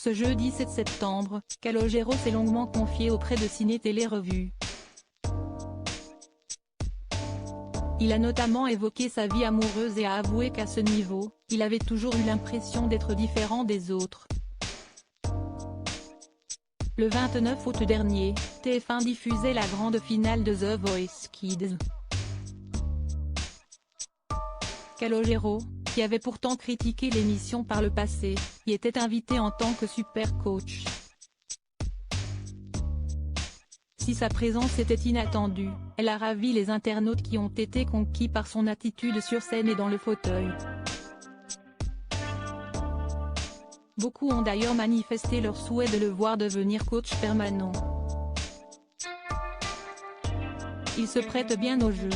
ce jeudi 7 septembre, Calogero s'est longuement confié auprès de Ciné Télé Revue. Il a notamment évoqué sa vie amoureuse et a avoué qu'à ce niveau, il avait toujours eu l'impression d'être différent des autres. Le 29 août dernier, TF1 diffusait la grande finale de The Voice Kids. Calogero, qui avait pourtant critiqué l'émission par le passé, y était invité en tant que super coach. Si sa présence était inattendue, elle a ravi les internautes qui ont été conquis par son attitude sur scène et dans le fauteuil. Beaucoup ont d'ailleurs manifesté leur souhait de le voir devenir coach permanent. Il se prête bien au jeu,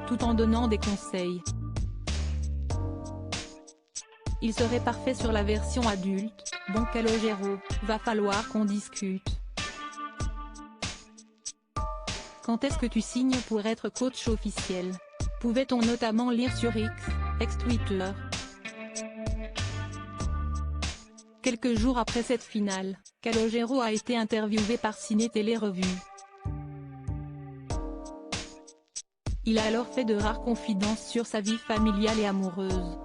tout en donnant des conseils. Il serait parfait sur la version adulte, bon Calogero, va falloir qu'on discute. Quand est-ce que tu signes pour être coach officiel? Pouvait-on notamment lire sur X, ex-Twitter. Quelques jours après cette finale, Calogero a été interviewé par Ciné Télé Revue. Il a alors fait de rares confidences sur sa vie familiale et amoureuse.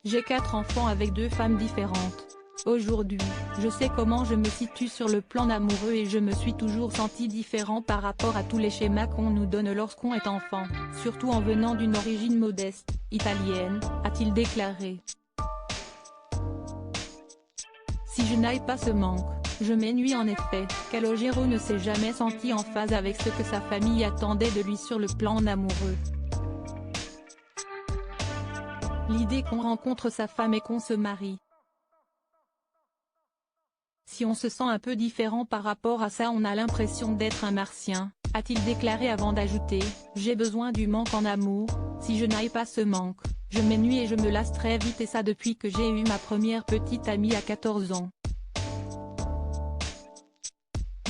J'ai 4 enfants avec 2 femmes différentes. Aujourd'hui, je sais comment je me situe sur le plan amoureux et je me suis toujours senti différent par rapport à tous les schémas qu'on nous donne lorsqu'on est enfant, surtout en venant d'une origine modeste, italienne, a-t-il déclaré. Si je n'aille pas ce manque, je m'ennuie en effet. Calogero ne s'est jamais senti en phase avec ce que sa famille attendait de lui sur le plan amoureux. L'idée qu'on rencontre sa femme et qu'on se marie. Si on se sent un peu différent par rapport à ça, on a l'impression d'être un martien, a-t-il déclaré avant d'ajouter « J'ai besoin du manque en amour, si je n'aille pas ce manque, je m'ennuie et je me lasse très vite et ça depuis que j'ai eu ma première petite amie à 14 ans.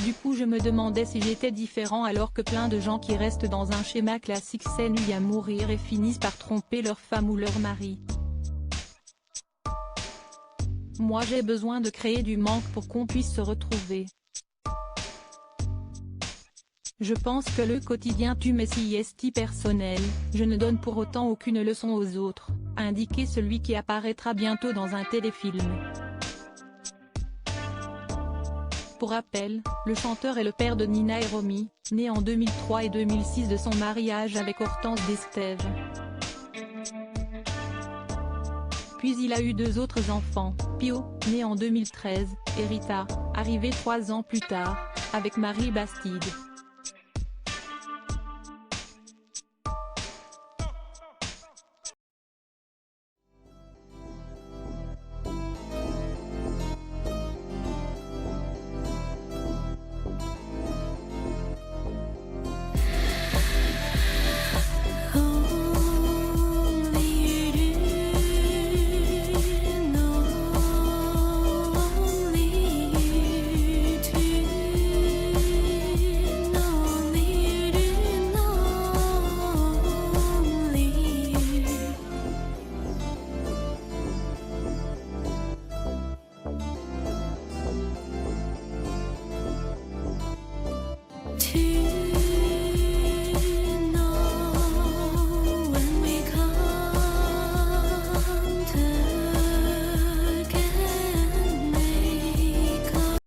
Du coup je me demandais si j'étais différent alors que plein de gens qui restent dans un schéma classique s'ennuient à mourir et finissent par tromper leur femme ou leur mari. Moi j'ai besoin de créer du manque pour qu'on puisse se retrouver. Je pense que le quotidien tue mes siestes personnelles, je ne donne pour autant aucune leçon aux autres, a indiqué celui qui apparaîtra bientôt dans un téléfilm. Pour rappel, le chanteur est le père de Nina et Romy, nés en 2003 et 2006 de son mariage avec Hortense d'Estève. Puis il a eu 2 autres enfants, Pio, né en 2013, et Rita, arrivée 3 ans plus tard, avec Marie Bastide.